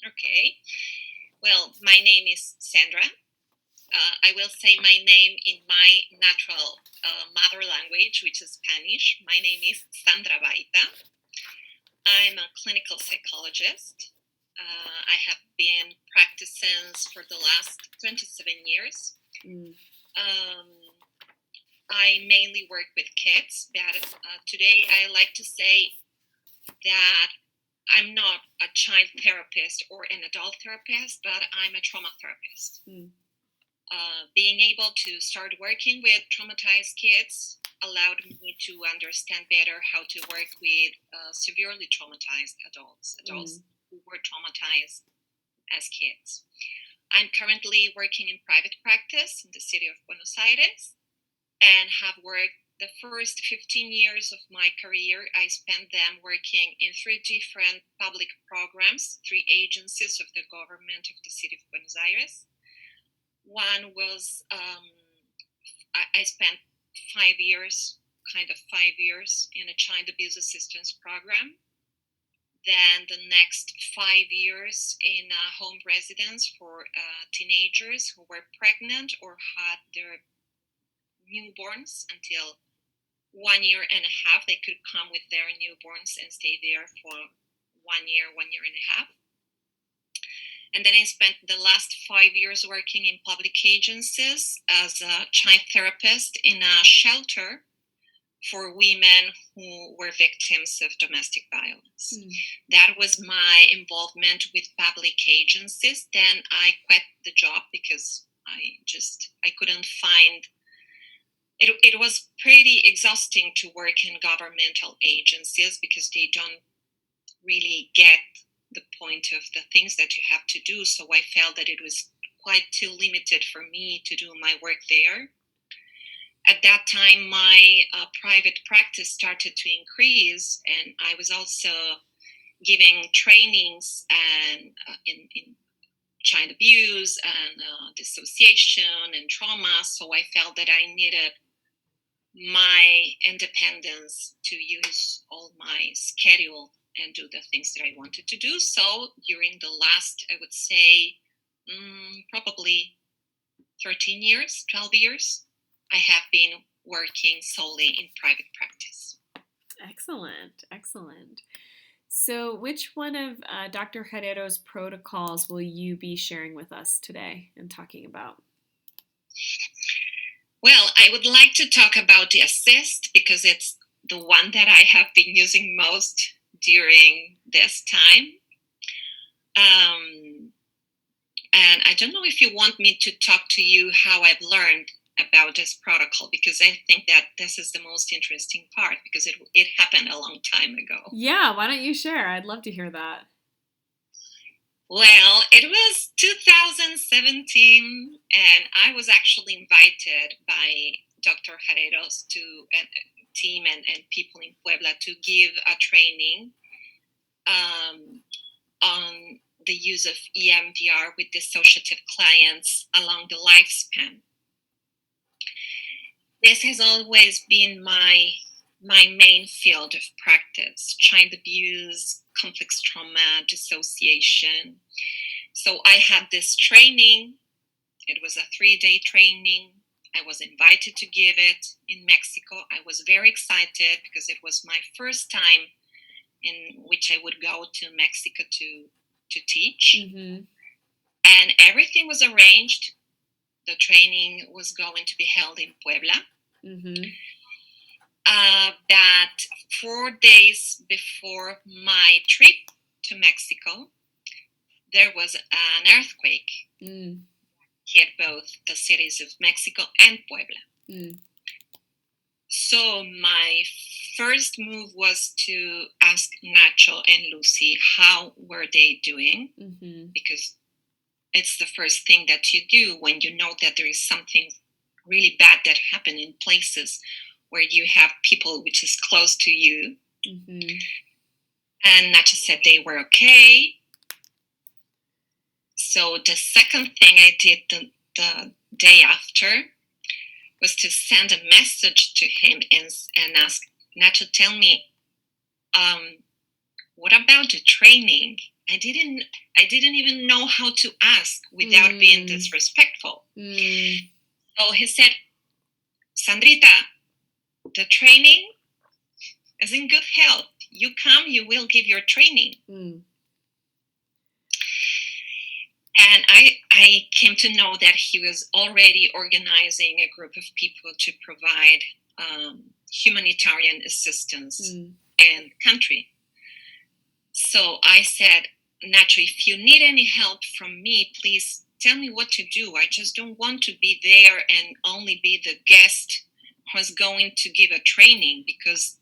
Okay. Well, my name is Sandra. I will say my name in my natural mother language, which is Spanish. My name is Sandra Baita. I'm a clinical psychologist. I have been practicing for the last 27 years. I mainly work with kids, but today I like to say that I'm not a child therapist or an adult therapist, but I'm a trauma therapist. Being able to start working with traumatized kids allowed me to understand better how to work with severely traumatized adults who were traumatized as kids. I'm currently working in private practice in the city of Buenos Aires and have worked the first 15 years of my career. I spent them working in 3 different public programs, 3 agencies of the government of the city of Buenos Aires. One was, I spent 5 years in a child abuse assistance program. Then the next 5 years in a home residence for teenagers who were pregnant or had their newborns until 1 year and a half. They could come with their newborns and stay there for 1 year and a half. And then I spent the last 5 years working in public agencies as a child therapist in a shelter for women who were victims of domestic violence. That was my involvement with public agencies. Then I quit the job because I couldn't find it. It was pretty exhausting to work in governmental agencies because they don't really get the point of the things that you have to do. So I felt that it was quite too limited for me to do my work there. At that time, my private practice started to increase, and I was also giving trainings and in child abuse and dissociation and trauma. So I felt that I needed my independence to use all my schedule and do the things that I wanted to do. So during the last, I would say, probably 13 years, 12 years, I have been working solely in private practice. Excellent. So which one of Dr. Herrero's protocols will you be sharing with us today and talking about? Well, I would like to talk about the assist because it's the one that I have been using most during this time. And I don't know if you want me to talk to you how I've learned about this protocol, because I think that this is the most interesting part because it happened a long time ago. Yeah, why don't you share? I'd love to hear that. Well, it was 2017, and I was actually invited by Dr. Herrero's team and people in Puebla to give a training on the use of EMDR with dissociative clients along the lifespan. This has always been my main field of practice: child abuse, complex trauma, dissociation. So I had this training. It was a 3-day training. I was invited to give it in Mexico. I was very excited because it was my first time in which I would go to Mexico to teach. And everything was arranged. The training was going to be held in Puebla. That 4 days before my trip to Mexico, there was an earthquake hit both the cities of Mexico and Puebla. So my first move was to ask Nacho and Lucy how were they doing, because it's the first thing that you do when you know that there is something really bad that happened in places where you have people which is close to you. And Nacho said they were okay. So the second thing I did the day after was to send a message to him and ask Nacho, tell me, what about the training? I didn't even know how to ask without being disrespectful. So he said, Sandrita, the training is in good health. You come, you will give your training. And I came to know that he was already organizing a group of people to provide humanitarian assistance in country. So I said, Nacho, if you need any help from me, please tell me what to do. I just don't want to be there and only be the guest who's going to give a training, because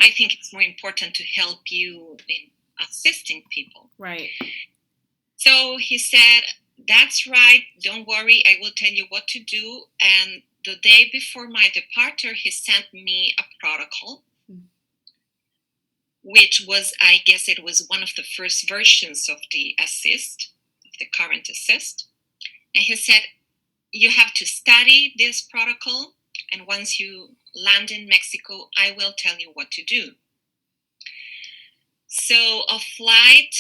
I think it's more important to help you in assisting people. Right. So he said, that's right, don't worry, I will tell you what to do. And the day before my departure, he sent me a protocol, which was, I guess it was one of the first versions of the assist, of the current assist. And he said, you have to study this protocol, and once you land in Mexico, I will tell you what to do. So a flight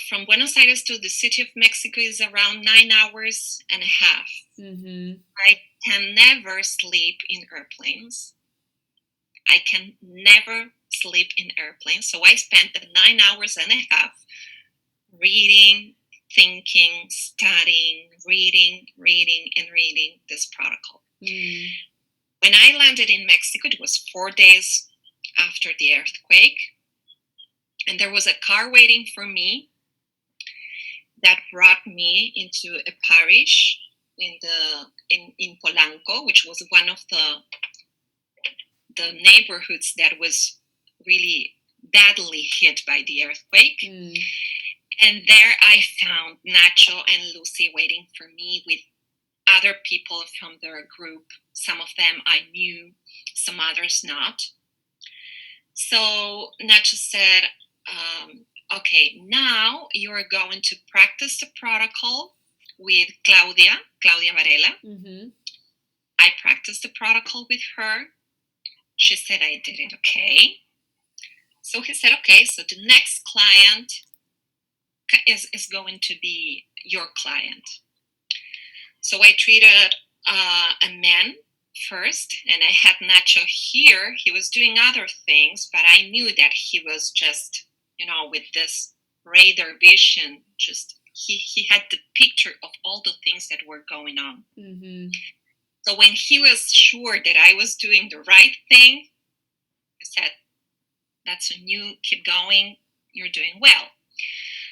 from Buenos Aires to the city of Mexico is around 9 hours and a half. I can never sleep in airplanes. I can never sleep in airplanes. So I spent the 9 hours and a half reading, thinking, studying, reading this protocol. When I landed in Mexico, it was 4 days after the earthquake. And there was a car waiting for me that brought me into a parish in Polanco, which was one of the neighborhoods that was really badly hit by the earthquake. And there I found Nacho and Lucy waiting for me with other people from their group. Some of them I knew, some others not. So Nacho said, okay, now you are going to practice the protocol with Claudia Varela. I practiced the protocol with her. She said I did it okay. So he said, okay, so the next client is going to be your client. So I treated a man first, and I had Nacho here. He was doing other things, but I knew that he was just, with this radar vision, just he had the picture of all the things that were going on. So when he was sure that I was doing the right thing, he said, that's when you keep going, you're doing well.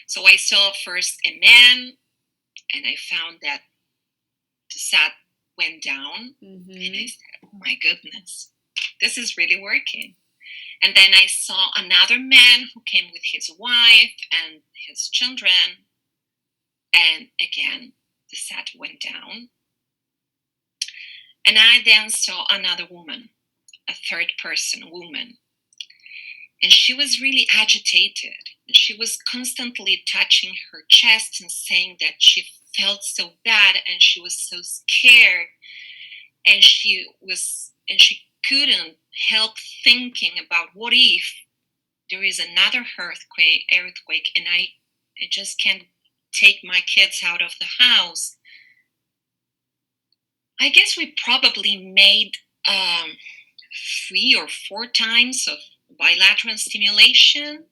So I saw first a man, and I found that the SAT went down, and I said, oh my goodness, this is really working. And then I saw another man who came with his wife and his children, and again, the SAT went down. And I then saw another woman, a third person woman, and she was really agitated. And she was constantly touching her chest and saying that she felt so bad and she was so scared, and she couldn't help thinking about what if there is another earthquake and I just can't take my kids out of the house. I guess we probably made 3 or 4 times of bilateral stimulation,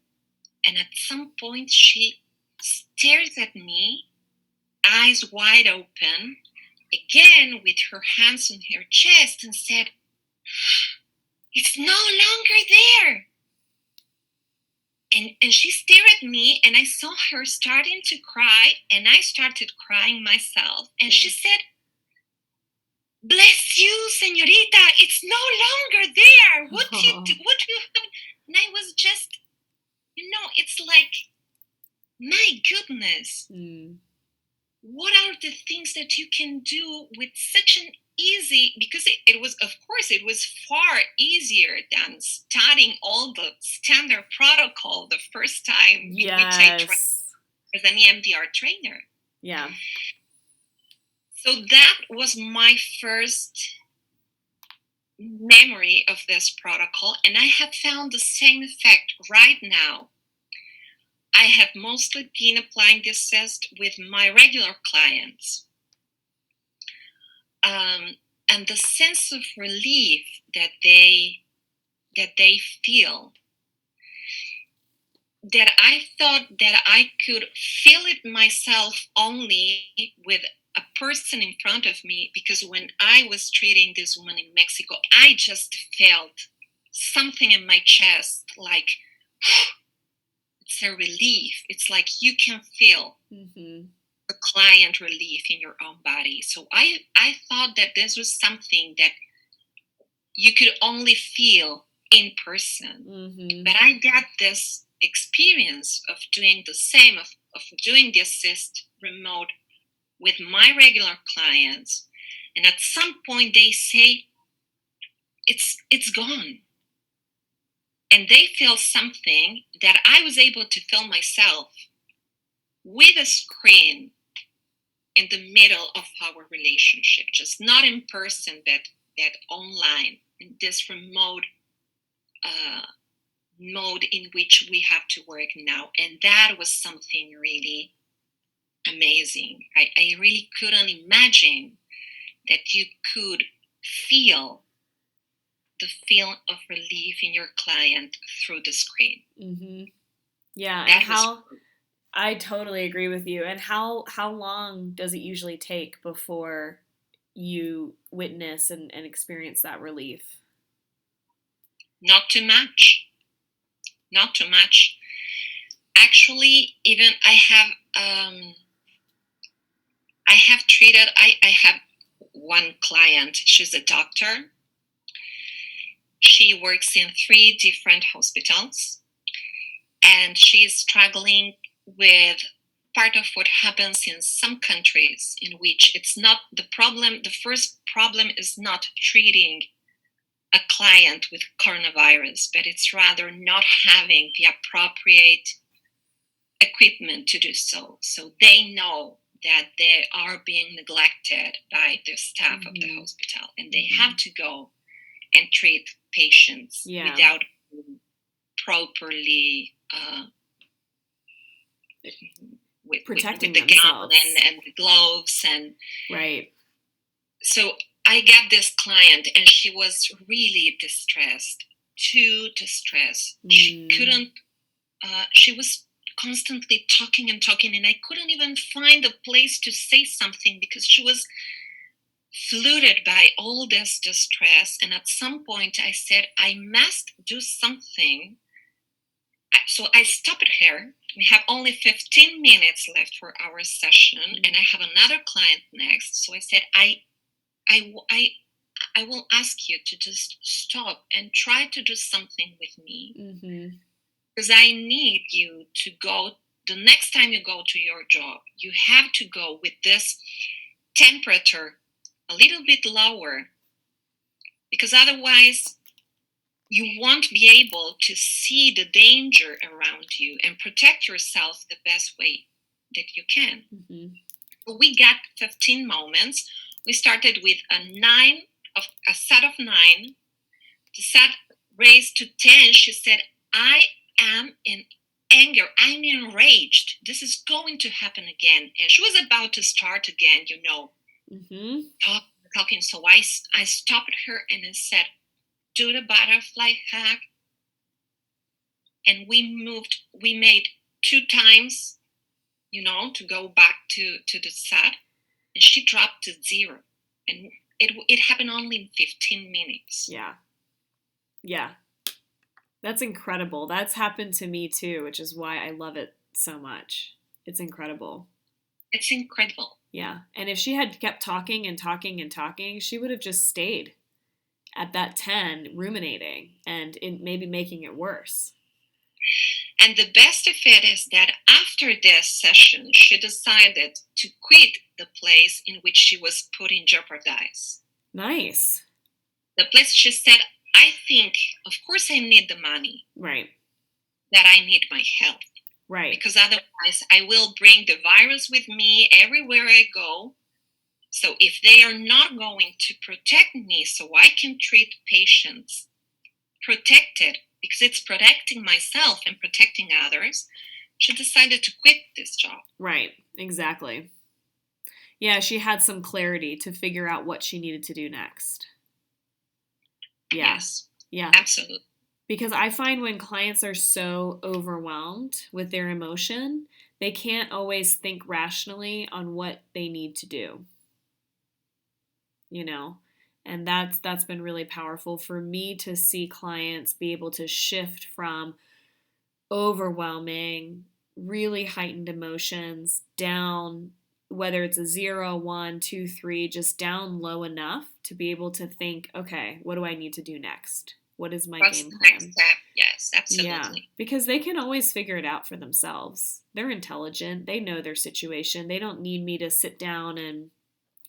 and at some point she stares at me, eyes wide open, again with her hands on her chest, and said, it's no longer there. And she stared at me, and I saw her starting to cry, and I started crying myself. And she said, bless you, señorita, it's no longer there. What do you do? And I was just, it's like, my goodness. What are the things that you can do with such an easy, because it was far easier than studying all the standard protocol the first time which I tried as an EMDR trainer. Yeah. So that was my first memory of this protocol, and I have found the same effect right now. I have mostly been applying this test with my regular clients. And the sense of relief that they feel, that I thought that I could feel it myself only with a person in front of me, because when I was treating this woman in Mexico, I just felt something in my chest, like it's a relief. It's like you can feel the client relief in your own body. So I thought that this was something that you could only feel in person. But I got this experience of doing the same, of doing the assist remote with my regular clients. And at some point they say, it's gone. And they feel something that I was able to feel myself with a screen in the middle of our relationship, just not in person, but online, in this remote mode in which we have to work now. And that was something really amazing. I really couldn't imagine that you could feel the feeling of relief in your client through the screen. Yeah, and I totally agree with you. And how long does it usually take before you witness and experience that relief? Not too much. Not too much. Actually, even I have one client. She's a doctor. She works in 3 different hospitals, and she is struggling with part of what happens in some countries, in which it's not the problem. The first problem is not treating a client with coronavirus, but it's rather not having the appropriate equipment to do so. So they know that they are being neglected by the staff of the hospital, and they have to go and treat patients without properly protecting with the gown and the gloves. And right. So I got this client, and she was really distressed, too distressed. She couldn't, she was constantly talking, and I couldn't even find a place to say something, because she was flooded by all this distress. And at some point I said, I must do something. So I stopped her. We have only 15 minutes left for our session, and I have another client next. So I said, I will ask you to just stop and try to do something with me, because I need you to go. The next time you go to your job, you have to go with this temperature a little bit lower, because otherwise you won't be able to see the danger around you and protect yourself the best way that you can. So we got 15 moments. We started with a set of 9. The set raised to 10. She said, I am in anger. I'm enraged. This is going to happen again. And she was about to start again, talking. So I stopped her and I said, do the butterfly hug. And we made 2 times, to go back to the set. And she dropped to 0. And it happened only in 15 minutes. Yeah. That's incredible. That's happened to me too, which is why I love it so much. It's incredible. It's incredible. Yeah. And if she had kept talking and talking and talking, she would have just stayed at that 10 ruminating and maybe making it worse. And the best of it is that after this session, she decided to quit the place in which she was put in jeopardy. Nice. The place, she said, I think, of course I need the money. Right. That I need my health. Right. Because otherwise I will bring the virus with me everywhere I go. So if they are not going to protect me so I can treat patients protected, because it's protecting myself and protecting others, she decided to quit this job. Right, exactly. Yeah, she had some clarity to figure out what she needed to do next. Yeah. Yes. Yeah. Absolutely. Because I find when clients are so overwhelmed with their emotion, they can't always think rationally on what they need to do. You know? And that's been really powerful for me to see clients be able to shift from overwhelming, really heightened emotions down, whether it's a 0, 1, 2, 3, just down low enough to be able to think, okay, what do I need to do next? What is my What's game the plan? next step? Yes, absolutely. Yeah, because they can always figure it out for themselves. They're intelligent. They know their situation. They don't need me to sit down and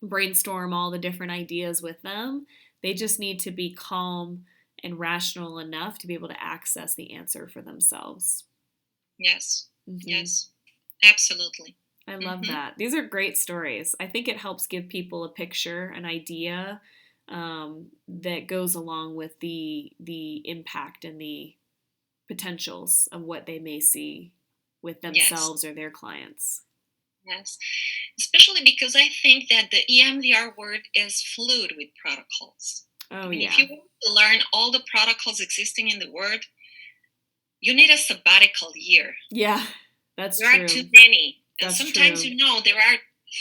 brainstorm all the different ideas with them. They just need to be calm and rational enough to be able to access the answer for themselves. Yes. Mm-hmm. Yes. Absolutely. I love that. These are great stories. I think it helps give people a picture, an idea that goes along with the impact and the potentials of what they may see with themselves or their clients. Yes, especially because I think that the EMDR world is fluid with protocols. Oh, yeah. If you want to learn all the protocols existing in the world, you need a sabbatical year. Yeah, that's true. There are too many. And sometimes, there are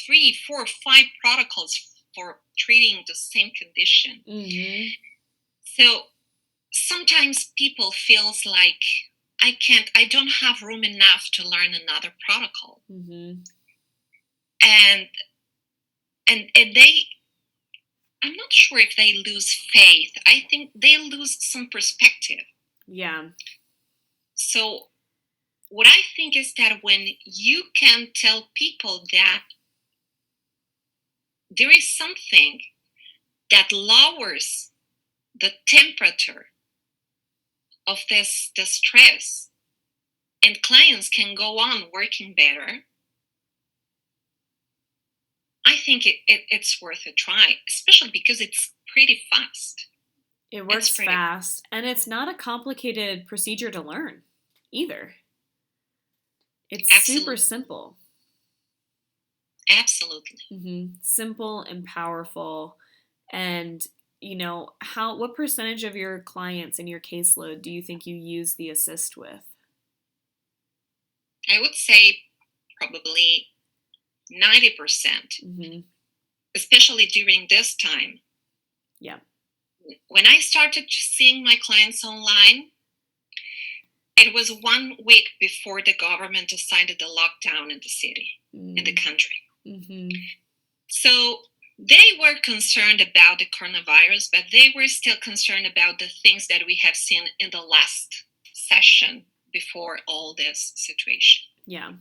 3, 4, 5 protocols for treating the same condition. Mm-hmm. So sometimes people feels like I don't have room enough to learn another protocol. Mm-hmm. And they, I'm not sure if they lose faith. I think they lose some perspective. Yeah. So what I think is that when you can tell people that there is something that lowers the temperature of the stress and clients can go on working better, I think it's worth a try, especially because it's pretty fast. It works fast, and it's not a complicated procedure to learn either. It's super simple. Absolutely. Mm-hmm. Simple and powerful. And, what percentage of your clients in your caseload do you think you use the assist with? I would say probably 90%, mm-hmm. especially during this time. Yeah. When I started seeing my clients online, it was 1 week before the government decided the lockdown in the city, in the country. Mm-hmm. So they were concerned about the coronavirus, but they were still concerned about the things that we have seen in the last session before all this situation. Yeah.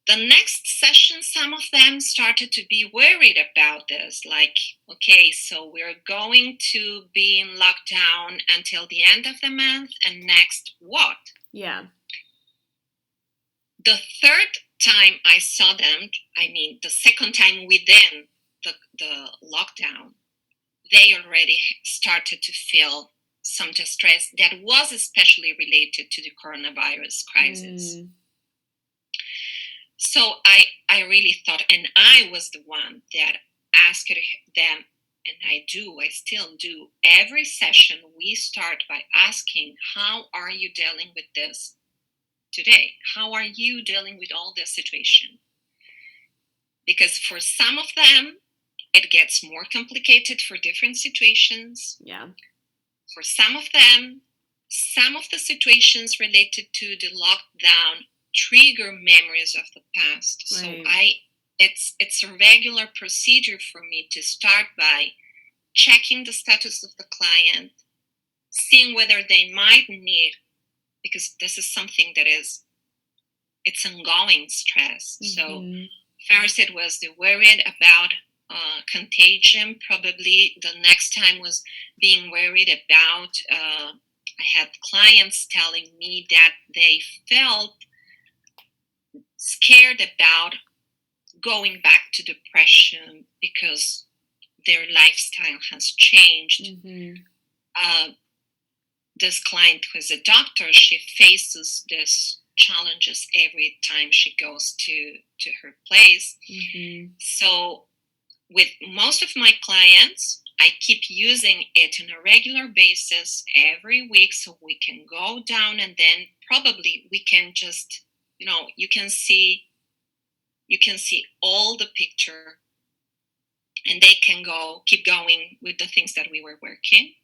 The next session, some of them started to be worried about this. Like, okay, so we're going to be in lockdown until the end of the month, and next what? Yeah. The third time I saw them, the second time within the lockdown, they already started to feel some distress that was especially related to the coronavirus crisis. So I really thought, and I was the one that asked them, and I still do, every session we start by asking, how are you dealing with this today? How are you dealing with all this situation? Because for some of them, it gets more complicated for different situations. Yeah. For some of them, some of the situations related to the lockdown trigger memories of the past. Right. So it's a regular procedure for me to start by checking the status of the client, seeing whether they might need, because this is something that it's ongoing stress. Mm-hmm. So first it was the worried about contagion. Probably the next time was being worried about, I had clients telling me that they felt scared about going back to depression because their lifestyle has changed. Mm-hmm. This client who is a doctor, she faces this challenges every time she goes to her place. So with most of my clients, I keep using it on a regular basis every week, so we can go down, and then probably we can just, you can see all the picture, and they can keep going with the things that we were working.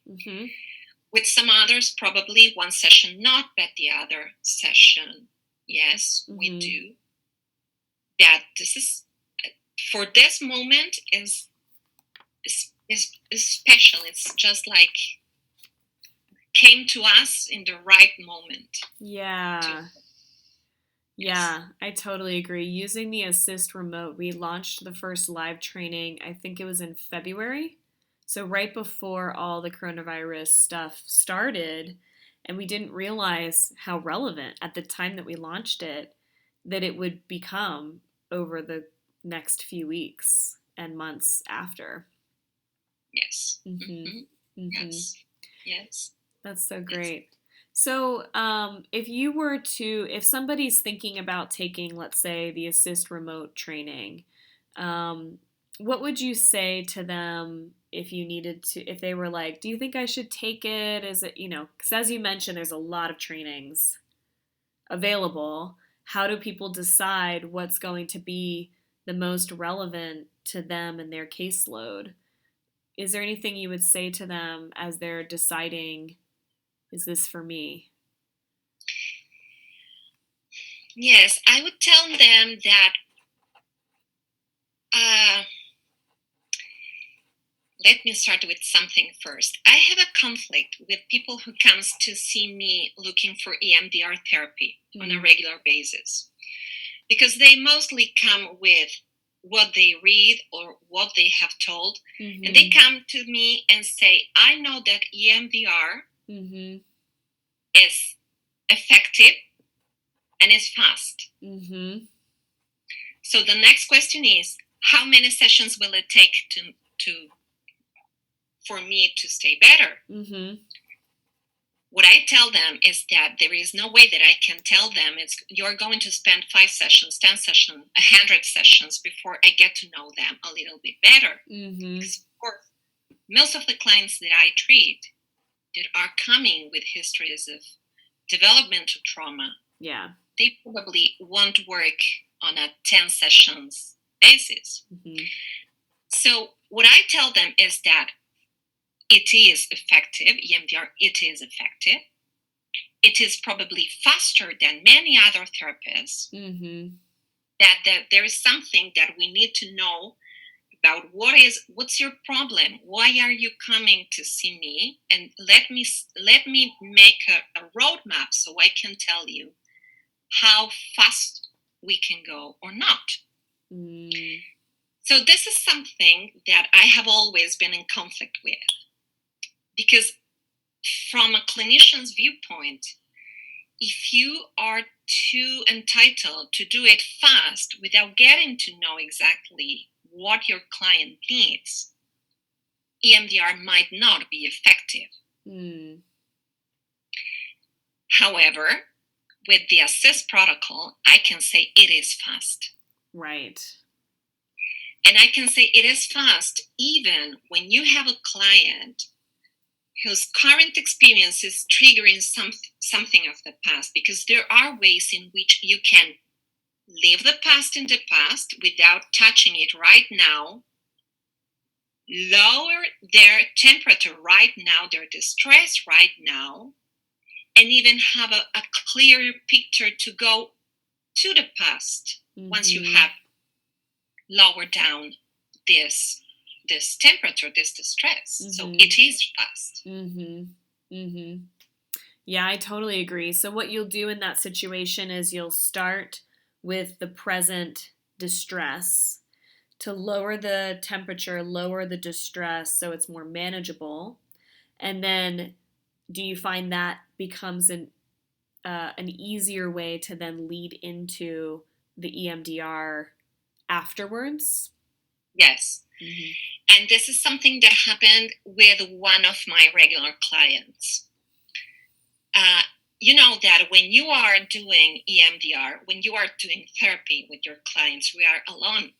With some others, probably one session not, but the other session, yes, we do. That this is, for this moment, is special. It's just like came to us in the right moment. Yeah. Yeah, I totally agree. Using the Assist remote, we launched the first live training, I think it was in February. So right before all the coronavirus stuff started, and we didn't realize how relevant at the time that we launched it, that it would become over the next few weeks and months after. Yes. Yes. That's so great. So if somebody's thinking about taking, let's say, the Assist remote training, what would you say to them if they were like, do you think I should take it? Is it, because as you mentioned, there's a lot of trainings available. How do people decide what's going to be the most relevant to them and their caseload? Is there anything you would say to them as they're deciding, is this for me? Yes, I would tell them that let me start with something first. I have a conflict with people who comes to see me looking for EMDR therapy on a regular basis, because they mostly come with what they read or what they have told, and they come to me and say, I know that EMDR is effective and is fast. So the next question is, how many sessions will it take for me to stay better? What I tell them is that there is no way that I can tell them you're going to spend 5 sessions, 10 sessions, 100 sessions before I get to know them a little bit better. Because of course, most of the clients that I treat that are coming with histories of developmental trauma, they probably won't work on a 10 sessions basis. So what I tell them is that it is effective, EMDR, it is effective. It is probably faster than many other therapists. That there is something that we need to know about what's your problem? Why are you coming to see me? And let me make a roadmap so I can tell you how fast we can go or not. So this is something that I have always been in conflict with. Because from a clinician's viewpoint, if you are too entitled to do it fast without getting to know exactly what your client needs, EMDR might not be effective. However, with the Assist protocol, I can say it is fast. Right. And I can say it is fast even when you have a client whose current experience is triggering something of the past, because there are ways in which you can leave the past in the past without touching it right now, lower their temperature right now, their distress right now, and even have a clearer picture to go to the past once you have lowered down this temperature, this distress. So it is fast. Yeah, I totally agree. So what you'll do in that situation is you'll start with the present distress to lower the temperature, lower the distress so it's more manageable. And then do you find that becomes an easier way to then lead into the EMDR afterwards? Yes. And this is something that happened with one of my regular clients. you know that when you are doing EMDR, when you are doing therapy with your clients, we are alone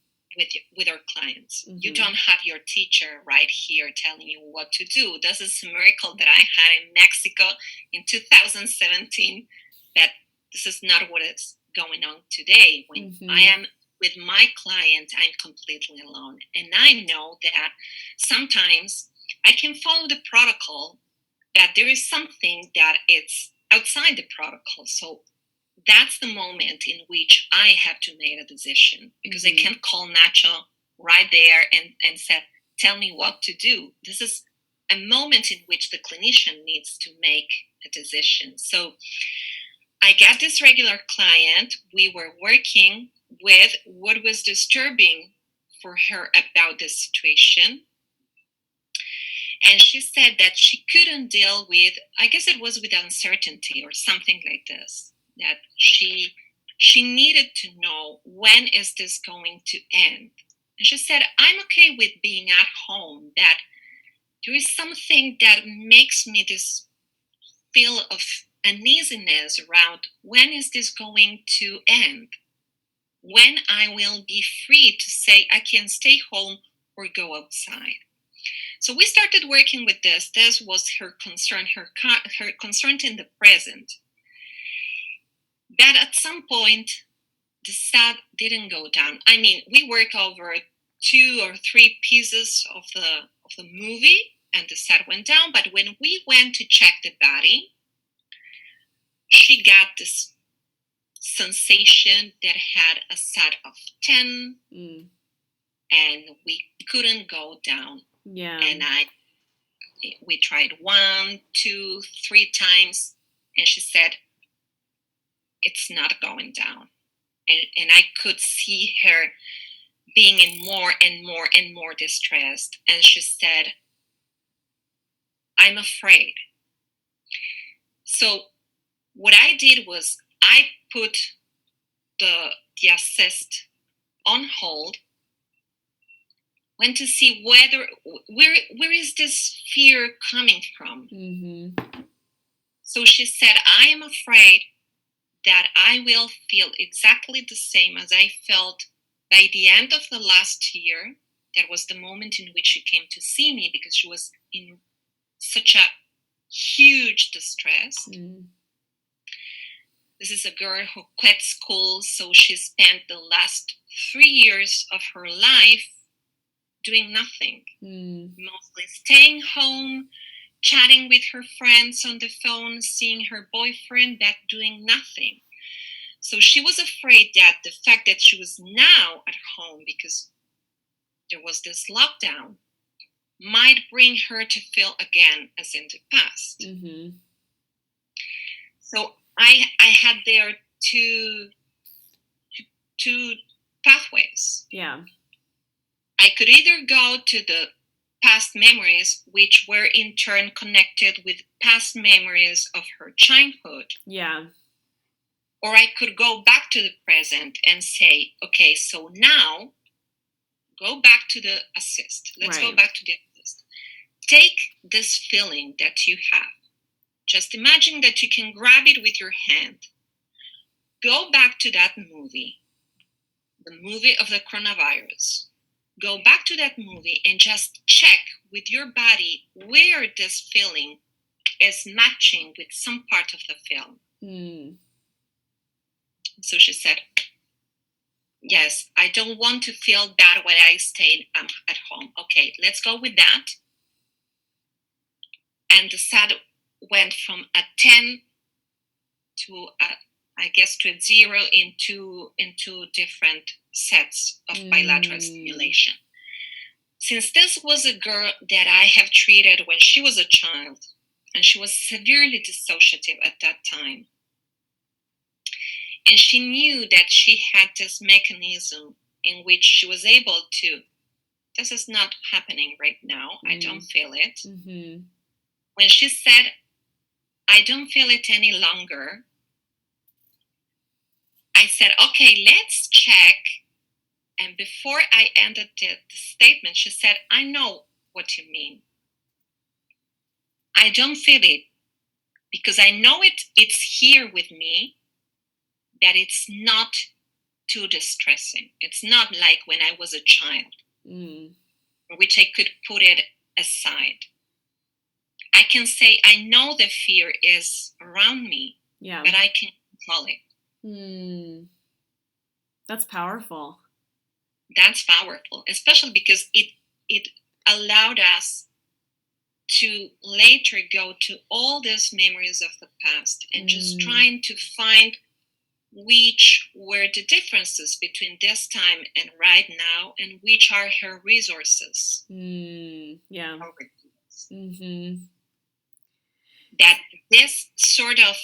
with our clients. Mm-hmm. You don't have your teacher right here telling you what to do. This is a miracle that I had in Mexico in 2017, that this is not what is going on today. When mm-hmm. I am with my client, I'm completely alone. And I know that sometimes I can follow the protocol, that there is something that it's outside the protocol. So that's the moment in which I have to make a decision, because mm-hmm. I can't call Nacho right there and say, tell me what to do. This is a moment in which the clinician needs to make a decision. So I got this regular client. We were working with what was disturbing for her about this situation. And she said that she couldn't deal with, I guess it was with uncertainty or something like this, that she needed to know, when is this going to end? And she said, I'm okay with being at home, that there is something that makes me this feel of uneasiness around, when is this going to end? When I will be free to say I can stay home or go outside. So we started working with this. This was her concern, her concern in the present. But at some point, the SAT didn't go down. I mean, we work over 2 or 3 pieces of the movie, and the SAT went down. But when we went to check the body, she got this sensation that had a SAT of 10, and we couldn't go down. Yeah. And we tried 1, 2, 3 times, and she said, it's not going down. And I could see her being in more and more and more distressed. And she said, I'm afraid. So what I did was I put the assist on hold, went to see where is this fear coming from. Mm-hmm. So she said, I am afraid that I will feel exactly the same as I felt by the end of the last year. That was the moment in which she came to see me, because she was in such a huge distress. This is a girl who quit school, so she spent the last 3 years of her life doing nothing, mostly staying home, chatting with her friends on the phone, seeing her boyfriend, but doing nothing. So she was afraid that the fact that she was now at home, because there was this lockdown, might bring her to feel again as in the past. Mm-hmm. So I had there two pathways. Yeah. I could either go to the past memories, which were in turn connected with past memories of her childhood. Yeah. Or I could go back to the present and say, okay, so now go back to the assist. Let's go back to the assist. Take this feeling that you have. Just imagine that you can grab it with your hand. Go back to that movie, the movie of the coronavirus. Go back to that movie and just check with your body where this feeling is matching with some part of the film. So she said, yes, I don't want to feel bad when I stay at home. Okay, let's go with that. And the SAT went from a 10 to to a 0 in two different sets of bilateral stimulation. Since this was a girl that I have treated when she was a child, and she was severely dissociative at that time, and she knew that she had this mechanism in which she was able to, this is not happening right now, I don't feel it. Mm-hmm. When she said, I don't feel it any longer, I said, okay, let's check. And before I ended the statement, she said, I know what you mean. I don't feel it. because I know it's here with me, that it's not too distressing. It's not like when I was a child, which I could put it aside. I can say I know the fear is around me, but I can control it. That's powerful. That's powerful, especially because it allowed us to later go to all these memories of the past and just trying to find which were the differences between this time and right now, and which are her resources. That this sort of,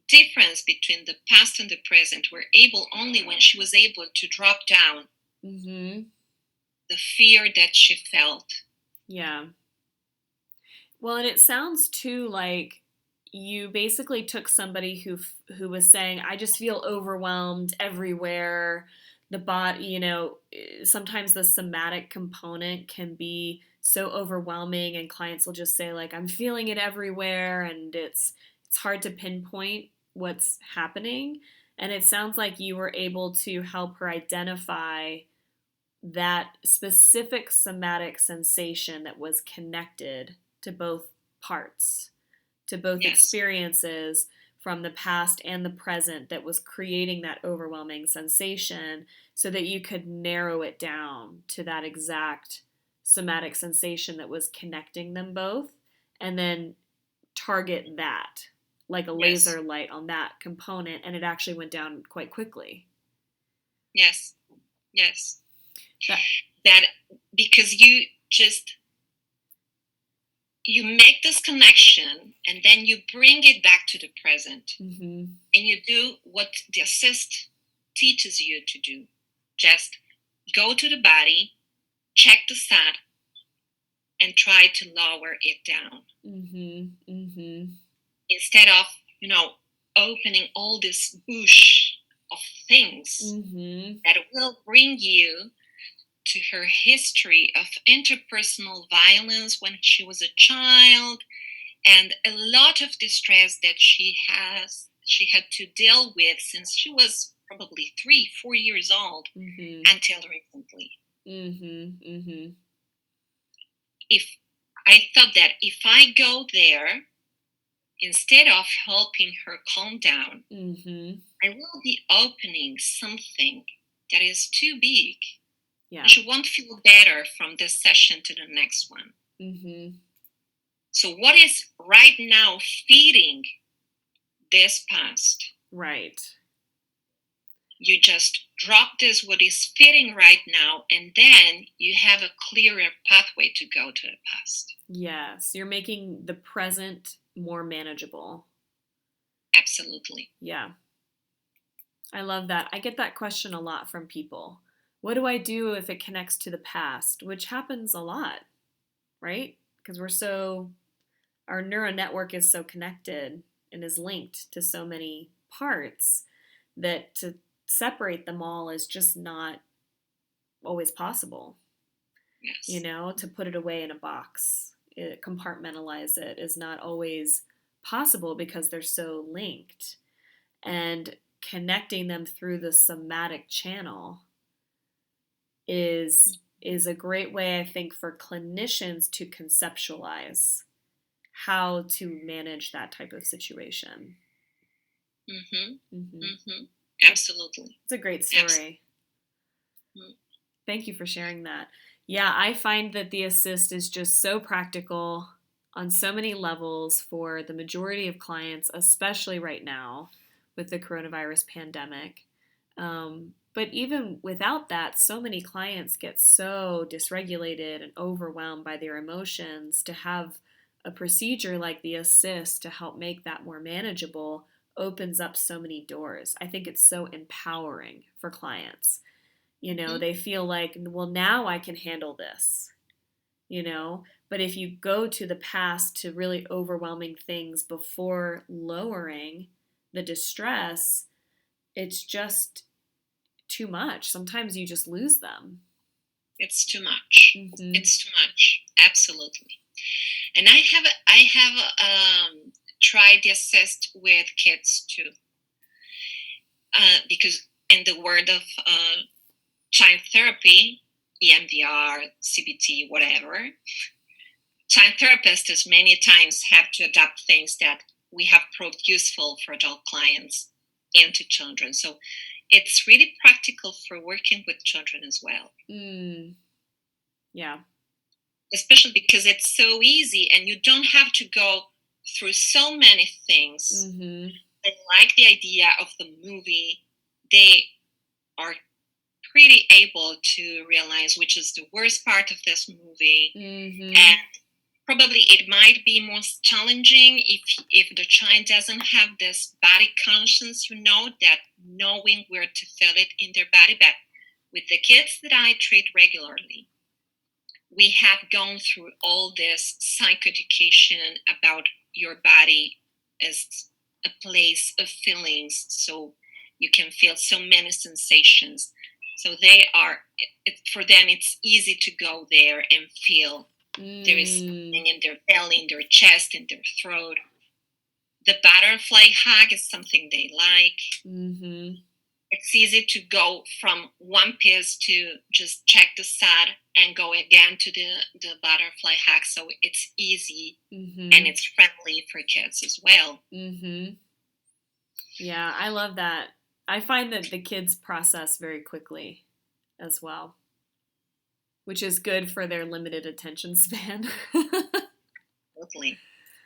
difference between the past and the present were able only when she was able to drop down the fear that she felt. Yeah. Well, and it sounds too like you basically took somebody who was saying, I just feel overwhelmed everywhere. The body, sometimes the somatic component can be so overwhelming, and clients will just say, like, I'm feeling it everywhere, and it's hard to pinpoint what's happening. And it sounds like you were able to help her identify that specific somatic sensation that was connected to both parts, to both experiences from the past and the present, that was creating that overwhelming sensation, so that you could narrow it down to that exact somatic sensation that was connecting them both, and then target that like a laser light on that component, and it actually went down quite quickly. Yes. That because you make this connection, and then you bring it back to the present, and you do what the assist teaches you to do. Just go to the body, check the SAT, and try to lower it down. Instead of, opening all this bush of things that will bring you to her history of interpersonal violence when she was a child, and a lot of distress that she had to deal with since she was probably 3-4 years old until recently. If I thought that if I go there, instead of helping her calm down, I will be opening something that is too big. Yeah. She won't feel better from this session to the next one. So what is right now feeding this past? Right. You just drop this, what is fitting right now, and then you have a clearer pathway to go to the past. Yes, you're making the present more manageable. Absolutely. Yeah. I love that. I get that question a lot from people. What do I do if it connects to the past? Which happens a lot, right? Because our neural network is so connected and is linked to so many parts that to separate them all is just not always possible. Yes. To put it away in a box, compartmentalize it is not always possible because they're so linked. And connecting them through the somatic channel is a great way, I think, for clinicians to conceptualize how to manage that type of situation. Absolutely. It's a great story. Thank you for sharing that. Yeah, I find that the assist is just so practical on so many levels for the majority of clients, especially right now with the coronavirus pandemic. But even without that, so many clients get so dysregulated and overwhelmed by their emotions. To have a procedure like the assist to help make that more manageable opens up so many doors. I think it's so empowering for clients. They feel like, well, now I can handle this, But if you go to the past, to really overwhelming things before lowering the distress, it's just too much. Sometimes you just lose them. It's too much. It's too much. Absolutely. And I have tried the assist with kids too, because in the world of child therapy, EMDR, CBT, whatever, child therapists many times have to adapt things that we have proved useful for adult clients into children. So it's really practical for working with children as well. Yeah. Especially because it's so easy and you don't have to go through so many things. Mm-hmm. They like the idea of the movie. They are pretty able to realize which is the worst part of this movie. Mm-hmm. And probably it might be most challenging if the child doesn't have this body conscience, that knowing where to feel it in their body. But with the kids that I treat regularly, we have gone through all this psychoeducation about your body as a place of feelings, so you can feel so many sensations. So for them, it's easy to go there and feel there is something in their belly, in their chest, in their throat. The butterfly hug is something they like. Mm-hmm. It's easy to go from one piece to just check the side and go again to the butterfly hug. So it's easy, and it's friendly for kids as well. Mm-hmm. Yeah, I love that. I find that the kids process very quickly as well, which is good for their limited attention span.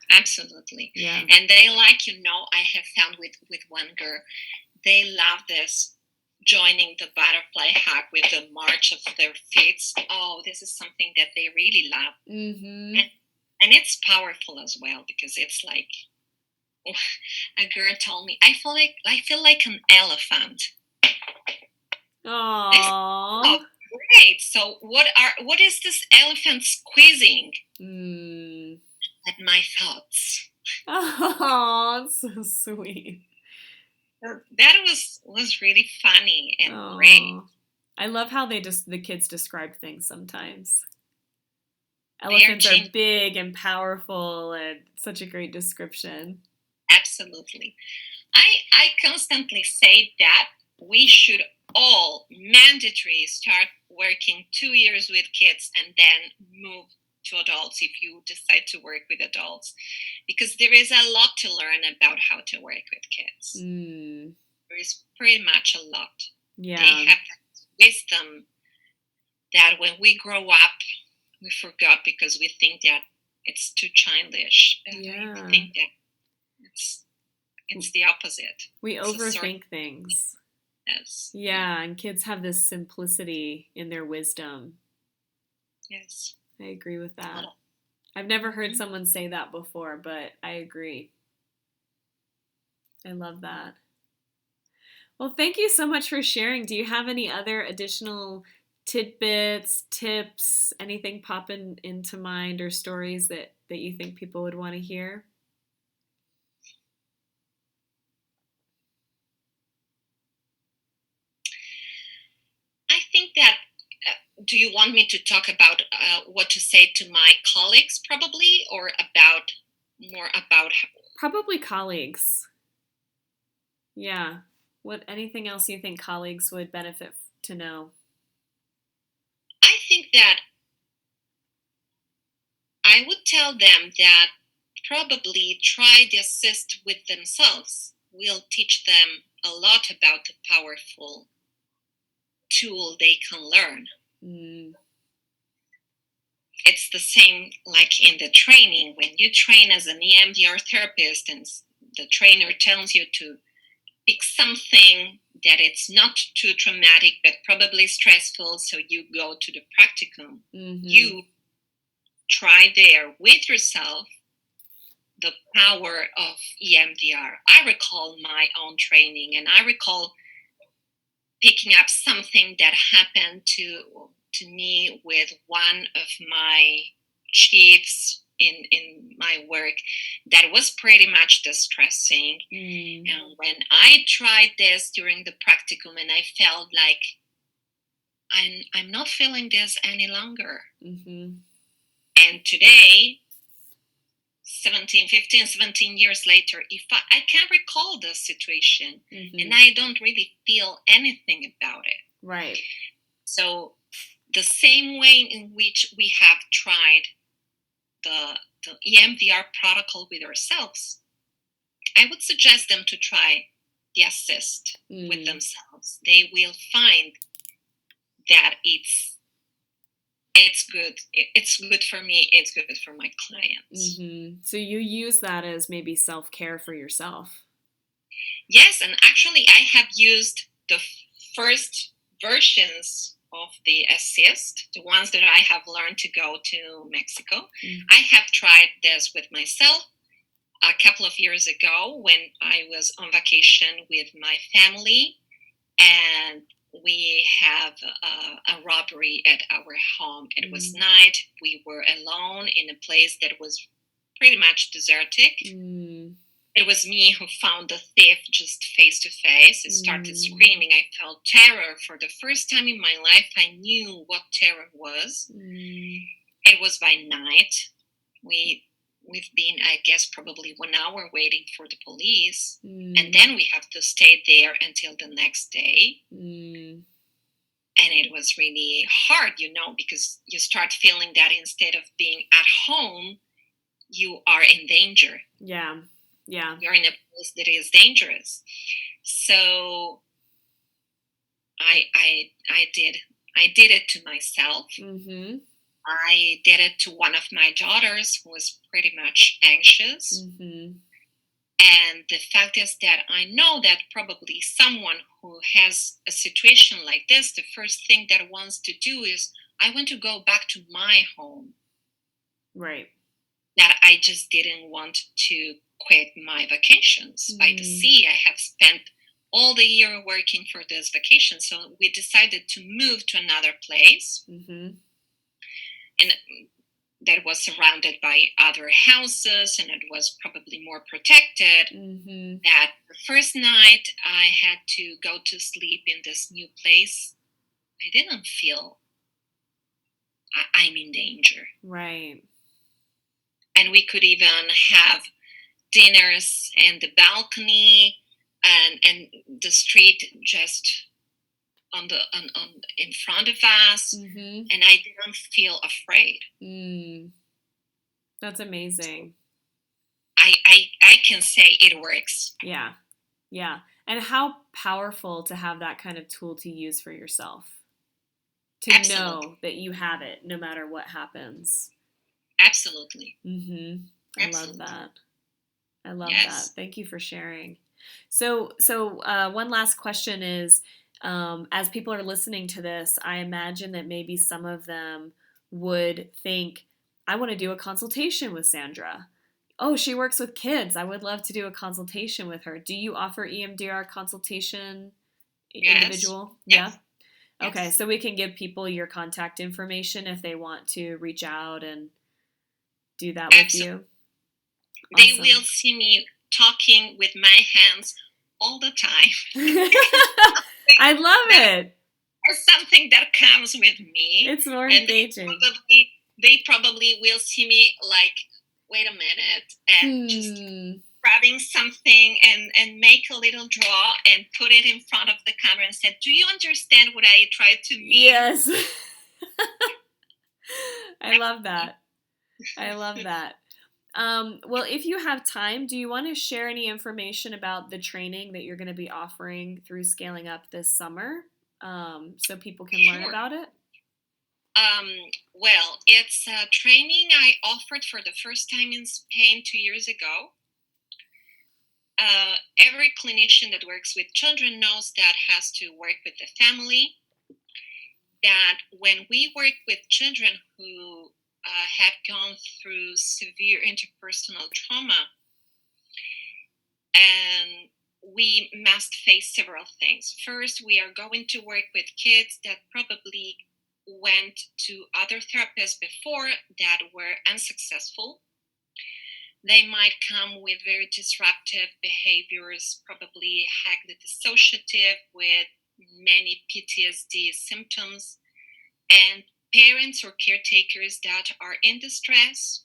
Absolutely. Yeah. And they like, I have found with one girl, they love this joining the butterfly hug with the march of their feet. Oh, this is something that they really love. Mm-hmm. And it's powerful as well, because it's like, a girl told me, I feel like an elephant. Aww. Great. So what is this elephant squeezing? At my thoughts. Oh, it's so sweet. That was really funny and great. I love how the kids describe things sometimes. Elephants are big and powerful, and such a great description. Absolutely. I constantly say that we should all mandatory start working 2 years with kids and then move to adults if you decide to work with adults, because there is a lot to learn about how to work with kids. There is pretty much a lot. Yeah. They have wisdom that when we grow up, we forgot because we think that it's too childish. Yeah. I think that it's the opposite. We overthink things. Yes. Yeah, and kids have this simplicity in their wisdom. Yes. I agree with that. I've never heard someone say that before, but I agree. I love that. Well, thank you so much for sharing. Do you have any other additional tidbits, tips, anything popping into mind, or stories that you think people would want to hear? I think that, do you want me to talk about what to say to my colleagues probably, or more about... Probably colleagues. Yeah. Anything else you think colleagues would benefit to know? I think that I would tell them that probably try the assist with themselves will teach them a lot about the powerful tool they can learn. It's the same like in the training. When you train as an EMDR therapist and the trainer tells you to pick something that it's not too traumatic but probably stressful, so you go to the practicum. You try there with yourself the power of EMDR. I recall my own training, and I recall picking up something that happened to me with one of my chiefs in my work that was pretty much distressing. And when I tried this during the practicum, and I felt like I'm not feeling this any longer. And today, 17 years later, if I can recall the situation, and I don't really feel anything about it. Right. So the same way in which we have tried the EMDR protocol with ourselves, I would suggest them to try the assist with themselves. They will find that it's good. It's good for me. It's good for my clients. So you use that as maybe self-care for yourself. Yes, and actually I have used the first versions of the assist, the ones that I have learned to go to Mexico. I have tried this with myself a couple of years ago when I was on vacation with my family, and we have a robbery at our home. It was night. We were alone in a place that was pretty much deserted. It was me who found the thief just face to face. It started screaming. I felt terror. For the first time in my life, I knew what terror was. It was by night. We've been, I guess, probably 1 hour waiting for the police. And then we have to stay there until the next day. And it was really hard, because you start feeling that instead of being at home, you are in danger. Yeah. You're in a place that is dangerous. So I did it to myself. I did it to one of my daughters who was pretty much anxious. And the fact is that I know that probably someone who has a situation like this, the first thing that wants to do is, I want to go back to my home. Right. That I just didn't want to quit my vacations by the sea. I have spent all the year working for this vacation. So we decided to move to another place. And that was surrounded by other houses, and it was probably more protected. That the first night I had to go to sleep in this new place, I didn't feel I'm in danger. Right. And we could even have dinners in the balcony and the street just in front of us, and I didn't feel afraid. That's amazing. I can say it works. Yeah. And how powerful to have that kind of tool to use for yourself. To Absolutely. know that you have it no matter what happens. Absolutely. I love that. That. Thank you for sharing. So one last question is, as people are listening to this, I imagine that maybe some of them would think, I want to do a consultation with Sandra. Oh, she works with kids. I would love to do a consultation with her. Do you offer EMDR consultation individual? Yes. Yeah. Okay, so we can give people your contact information if they want to reach out and do that with you. They will see me talking with my hands all the time. I love it. It's something that comes with me. It's more engaging. They probably will see me like, wait a minute, and just grabbing something and make a little draw and put it in front of the camera and said, do you understand what I tried to mean? Yes. I love that. Well, if you have time, do you want to share any information about the training that you're going to be offering through Scaling Up this summer, so people can learn about it? Well, it's a training I offered for the first time in Spain 2 years ago. Every clinician that works with children knows that has to work with the family. That when we work with children who have gone through severe interpersonal trauma, and we must face several things. First, we are going to work with kids that probably went to other therapists before that were unsuccessful. They might come with very disruptive behaviors, probably highly dissociative with many PTSD symptoms. And parents or caretakers that are in distress,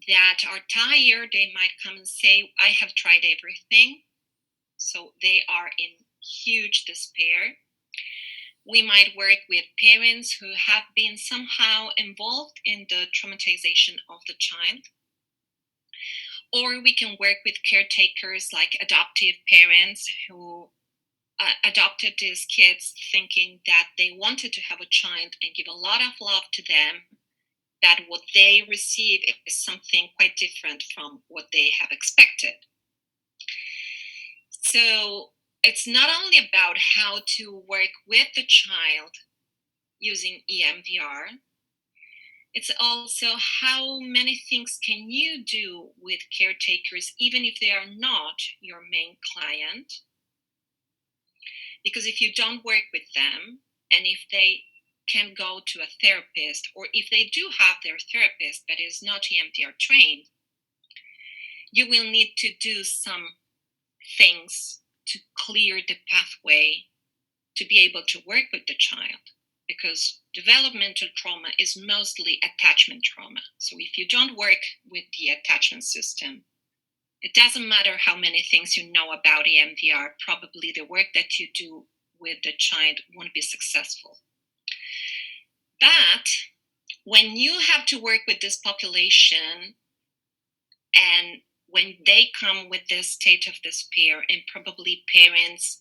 that are tired. They might come and say, I have tried everything. So they are in huge despair. We might work with parents who have been somehow involved in the traumatization of the child. Or we can work with caretakers like adoptive parents who adopted these kids thinking that they wanted to have a child and give a lot of love to them, that what they receive is something quite different from what they have expected. So it's not only about how to work with the child using EMDR, it's also how many things can you do with caretakers, even if they are not your main client. Because if you don't work with them, and if they can go to a therapist, or if they do have their therapist that is not EMDR trained, you will need to do some things to clear the pathway to be able to work with the child. Because developmental trauma is mostly attachment trauma. So if you don't work with the attachment system, it doesn't matter how many things you know about EMDR, probably the work that you do with the child won't be successful. But when you have to work with this population, and when they come with this state of despair, and probably parents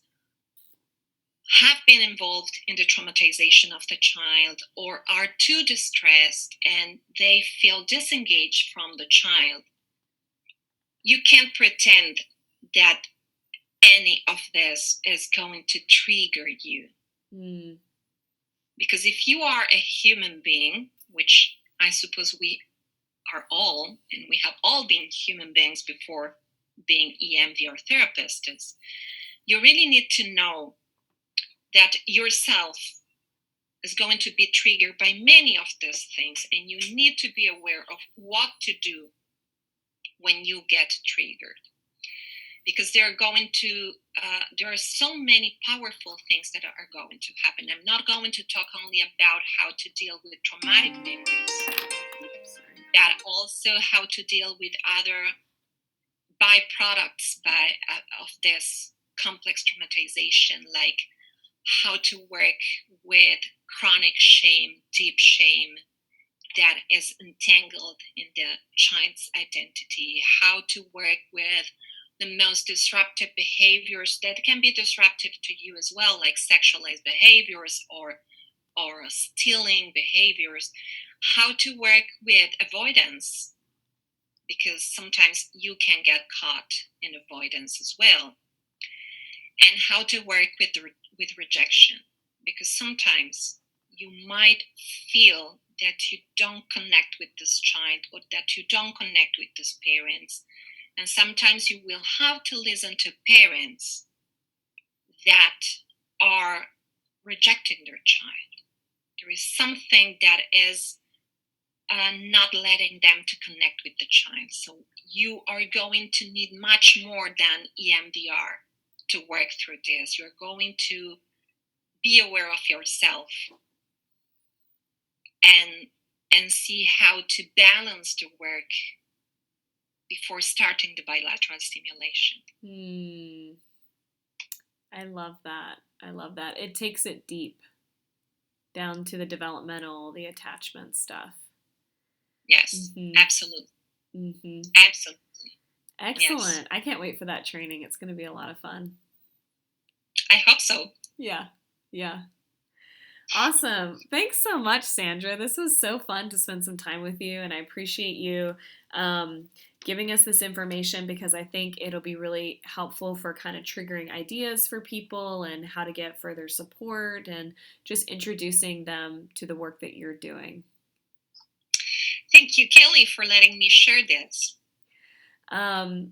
have been involved in the traumatization of the child, or are too distressed and they feel disengaged from the child, you can't pretend that any of this is going to trigger you. Because if you are a human being, which I suppose we are all, and we have all been human beings before being EMDR therapists, you really need to know that yourself is going to be triggered by many of these things, and you need to be aware of what to do when you get triggered. Because there are so many powerful things that are going to happen. I'm not going to talk only about how to deal with traumatic memories, but also how to deal with other byproducts of this complex traumatization, like how to work with chronic shame, deep shame that is entangled in the child's identity, how to work with the most disruptive behaviors that can be disruptive to you as well, like sexualized behaviors or stealing behaviors, how to work with avoidance, because sometimes you can get caught in avoidance as well, and how to work with rejection, because sometimes you might feel that you don't connect with this child, or that you don't connect with these parents, and sometimes you will have to listen to parents that are rejecting their child. There is something that is not letting them to connect with the child. So you are going to need much more than EMDR to work through this. You're going to be aware of yourself and see how to balance the work before starting the bilateral stimulation. I love that. It takes it deep, down to the developmental, the attachment stuff. Yes, absolutely. Absolutely. Excellent. Yes. I can't wait for that training. It's going to be a lot of fun. I hope so. Yeah. Awesome. Thanks so much, Sandra. This was so fun to spend some time with you, and I appreciate you giving us this information, because I think it'll be really helpful for kind of triggering ideas for people and how to get further support, and just introducing them to the work that you're doing. Thank you, Kelly, for letting me share this.